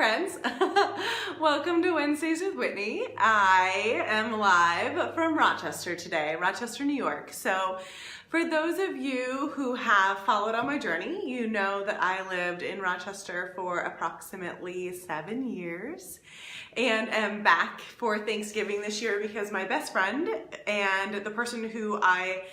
friends. Welcome to Wednesdays with Whitney. I am live from Rochester today, Rochester, New York. So for those of you who have followed on my journey, you know that I lived in Rochester for approximately 7 years and am back for Thanksgiving this year because my best friend and the person who I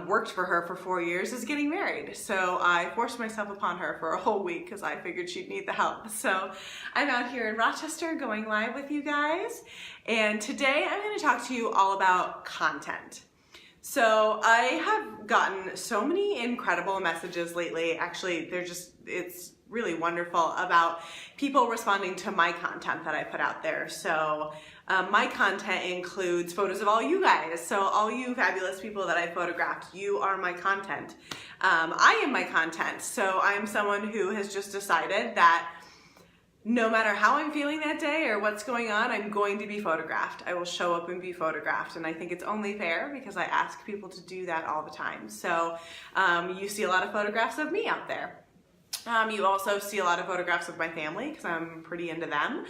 worked for her for 4 years is getting married. So I forced myself upon her for a whole week because I figured she'd need the help. So I'm out here in Rochester going live with you guys. And today I'm going to talk to you all about content. So I have gotten so many incredible messages lately. Actually, it's really wonderful about people responding to my content that I put out there. So my content includes photos of all you guys. So all you fabulous people that I photographed, you are my content. I am my content. So I'm someone who has just decided that no matter how I'm feeling that day or what's going on, I'm going to be photographed. I will show up and be photographed. And I think it's only fair because I ask people to do that all the time. So you see a lot of photographs of me out there. You also see a lot of photographs of my family because I'm pretty into them.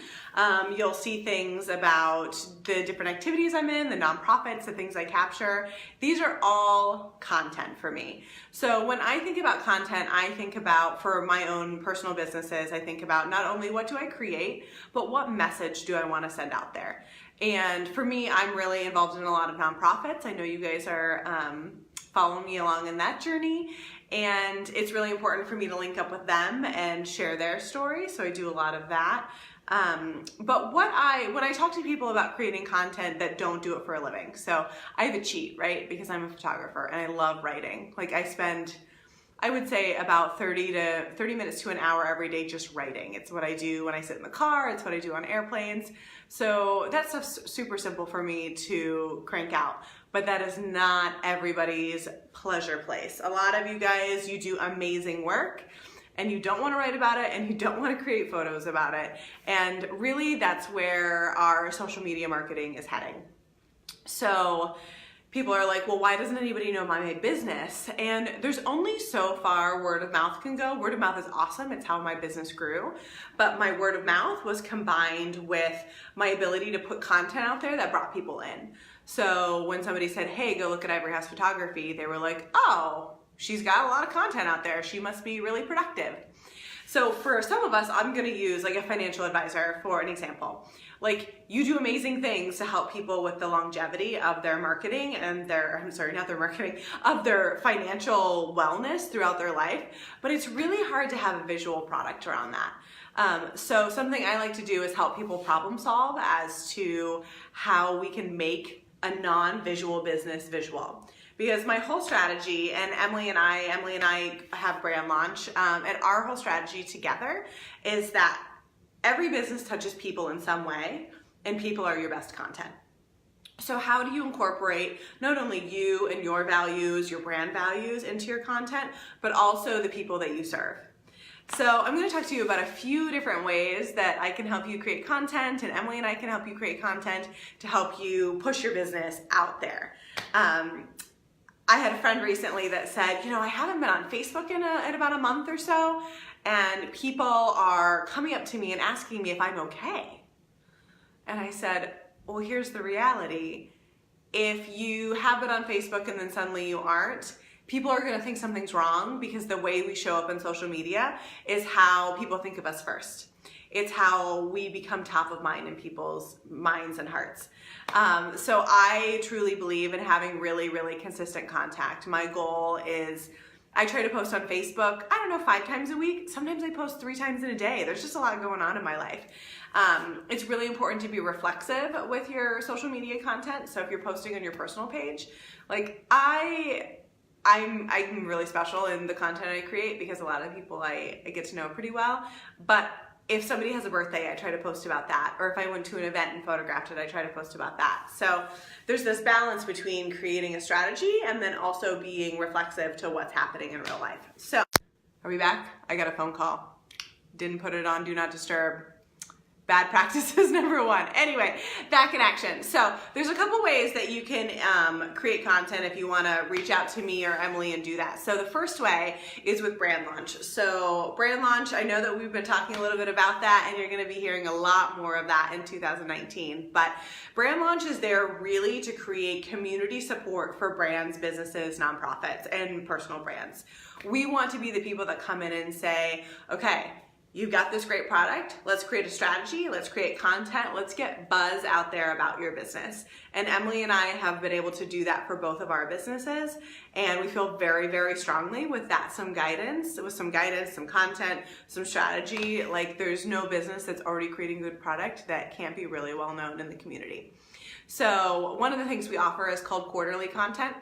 You'll see things about the different activities I'm in, the nonprofits, the things I capture. These are all content for me. So when I think about content, I think about, for my own personal businesses, I think about not only what do I create, but what message do I want to send out there. And for me, I'm really involved in a lot of nonprofits. I know you guys are following me along in that journey. And it's really important for me to link up with them and share their story. So I do a lot of that. But when I talk to people about creating content that don't do it for a living, so I have a cheat, right? Because I'm a photographer and I love writing. Like I spend, I would say about 30 minutes to an hour every day just writing. It's what I do when I sit in the car. It's what I do on airplanes. So that stuff's super simple for me to crank out. But that is not everybody's pleasure place. A lot of you guys, you do amazing work and you don't want to write about it and you don't want to create photos about it. And really that's where our social media marketing is heading. So people are like, well, why doesn't anybody know my business? And there's only so far word of mouth can go. Word of mouth is awesome. It's how my business grew. But my word of mouth was combined with my ability to put content out there that brought people in. So when somebody said, hey, go look at Ivory House Photography, they were like, oh, she's got a lot of content out there. She must be really productive. So for some of us, I'm gonna use like a financial advisor for an example. Like you do amazing things to help people with the longevity of their marketing and of their financial wellness throughout their life. But it's really hard to have a visual product around that. So something I like to do is help people problem solve as to how we can make a non-visual business visual. Because my whole strategy, and Emily and I have brand launch, and our whole strategy together is that every business touches people in some way, and people are your best content. So how do you incorporate not only you and your values, your brand values into your content, but also the people that you serve? So I'm going to talk to you about a few different ways that I can help you create content, and Emily and I can help you create content to help you push your business out there. I had a friend recently that said, you know, I haven't been on Facebook in about a month or so, and people are coming up to me and asking me if I'm okay. And I said, well, here's the reality. If you have it on Facebook and then suddenly you aren't, people are gonna think something's wrong because the way we show up on social media is how people think of us first. It's how we become top of mind in people's minds and hearts. So I truly believe in having really, really consistent contact. My goal is, I try to post on Facebook, I don't know, 5 times a week. Sometimes I post 3 times in a day. There's just a lot going on in my life. It's really important to be reflexive with your social media content. So if you're posting on your personal page, like I'm really special in the content I create because a lot of people I get to know pretty well. But if somebody has a birthday, I try to post about that. Or if I went to an event and photographed it, I try to post about that. So there's this balance between creating a strategy and then also being reflexive to what's happening in real life. So, are we back? I got a phone call. Didn't put it on Do Not Disturb. Bad practices number one. Anyway, back in action. So there's a couple ways that you can create content if you want to reach out to me or Emily and do that. So the first way is with brand launch. So brand launch, I know that we've been talking a little bit about that, and you're going to be hearing a lot more of that in 2019. But brand launch is there really to create community support for brands, businesses, nonprofits, and personal brands. We want to be the people that come in and say, okay, you've got this great product, let's create a strategy, let's create content, let's get buzz out there about your business. And Emily and I have been able to do that for both of our businesses, and we feel very, very strongly with that, some guidance, some content, some strategy. Like, there's no business that's already creating good product that can't be really well known in the community. So one of the things we offer is called quarterly content.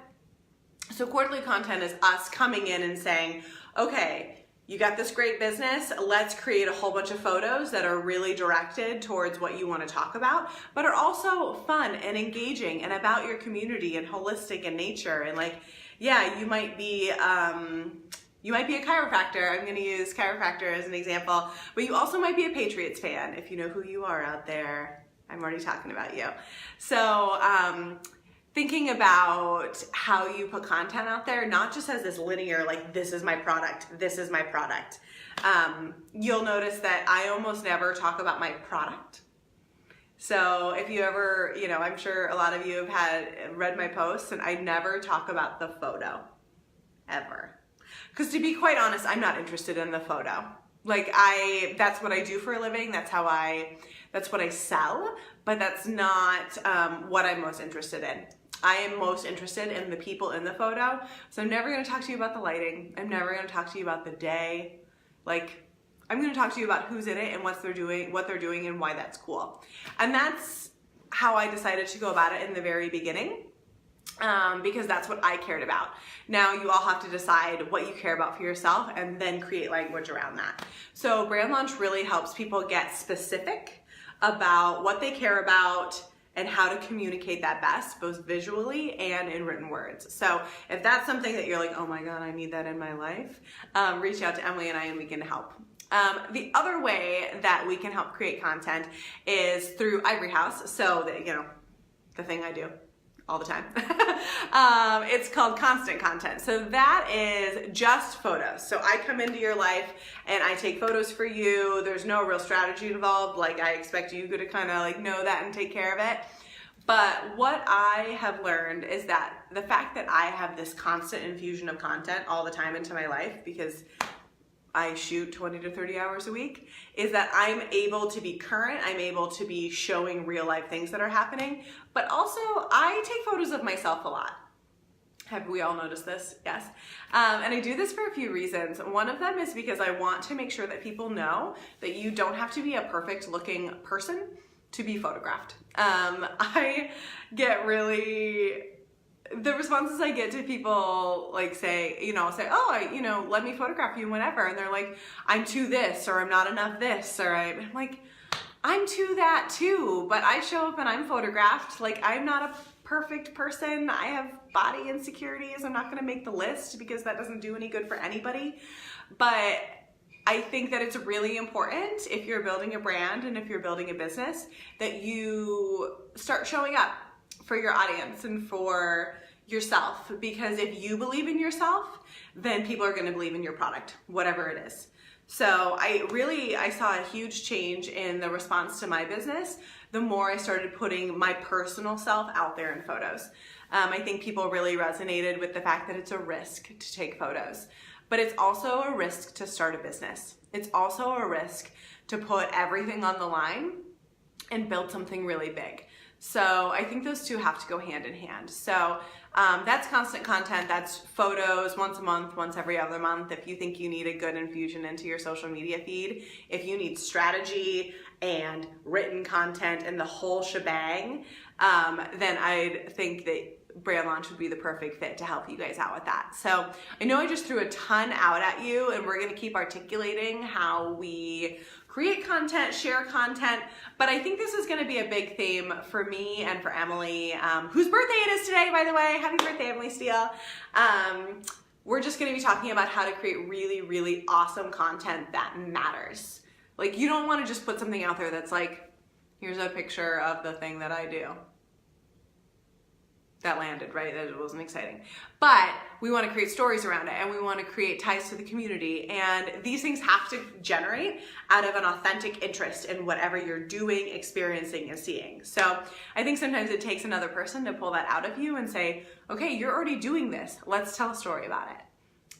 So quarterly content is us coming in and saying, okay, you got this great business, let's create a whole bunch of photos that are really directed towards what you want to talk about, but are also fun and engaging and about your community and holistic in nature. And like, yeah, you might be a chiropractor. I'm going to use chiropractor as an example, but you also might be a Patriots fan if you know who you are out there. I'm already talking about you. So, thinking about how you put content out there, not just as this linear, like, this is my product, this is my product. You'll notice that I almost never talk about my product. So if you ever, I'm sure a lot of you have read my posts, and I never talk about the photo, ever. Because to be quite honest, I'm not interested in the photo. Like, that's what I do for a living, that's what I sell, but that's not what I'm most interested in. I am most interested in the people in the photo. So I'm never going to talk to you about the lighting. I'm never going to talk to you about the day. Like, I'm going to talk to you about who's in it and what they're doing and why that's cool. And that's how I decided to go about it in the very beginning, because that's what I cared about. Now you all have to decide what you care about for yourself and then create language around that. So brand launch really helps people get specific about what they care about and how to communicate that best, both visually and in written words. So if that's something that you're like, oh my God, I need that in my life, reach out to Emily and I, and we can help. The other way that we can help create content is through Ivory House. So the thing I do all the time. It's called constant content. So that is just photos. So I come into your life and I take photos for you. There's no real strategy involved. Like, I expect you to kind of like know that and take care of it. But what I have learned is that the fact that I have this constant infusion of content all the time into my life, because I shoot 20 to 30 hours a week, is that I'm able to be current, I'm able to be showing real life things that are happening, but also I take photos of myself a lot. Have we all noticed this? Yes. And I do this for a few reasons. One of them is because I want to make sure that people know that you don't have to be a perfect looking person to be photographed. I get the responses I get to people say, oh, let me photograph you whenever. And they're like, I'm too this, or I'm not enough this, or I'm like, I'm too that too, but I show up and I'm photographed. Like, I'm not a perfect person. I have body insecurities. I'm not going to make the list because that doesn't do any good for anybody. But I think that it's really important, if you're building a brand and if you're building a business, that you start showing up for your audience and for yourself, because if you believe in yourself, then people are going to believe in your product, whatever it is. So I saw a huge change in the response to my business the more I started putting my personal self out there in photos. I think people really resonated with the fact that it's a risk to take photos, but it's also a risk to start a business. It's also a risk to put everything on the line and build something really big. So I think those two have to go hand in hand. So that's constant content. That's photos once a month, once every other month. If you think you need a good infusion into your social media feed, if you need strategy and written content and the whole shebang, then I'd think that brand launch would be the perfect fit to help you guys out with that. So I know I just threw a ton out at you, and we're going to keep articulating how we create content, share content, but I think this is going to be a big theme for me and for Emily, whose birthday it is today, by the way. Happy birthday, Emily Steele. We're just going to be talking about how to create really, really awesome content that matters. Like, you don't want to just put something out there that's like, here's a picture of the thing that I do. That landed, right? That wasn't exciting. But we want to create stories around it, and we want to create ties to the community. And these things have to generate out of an authentic interest in whatever you're doing, experiencing, and seeing. So I think sometimes it takes another person to pull that out of you and say, okay, you're already doing this. Let's tell a story about it.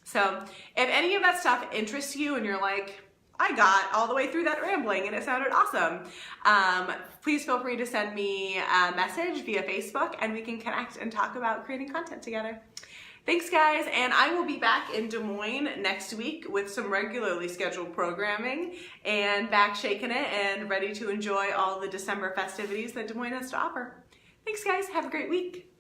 So if any of that stuff interests you and you're like, I got all the way through that rambling and it sounded awesome, please feel free to send me a message via Facebook and we can connect and talk about creating content together. Thanks guys, and I will be back in Des Moines next week with some regularly scheduled programming and back shaking it and ready to enjoy all the December festivities that Des Moines has to offer. Thanks guys, have a great week.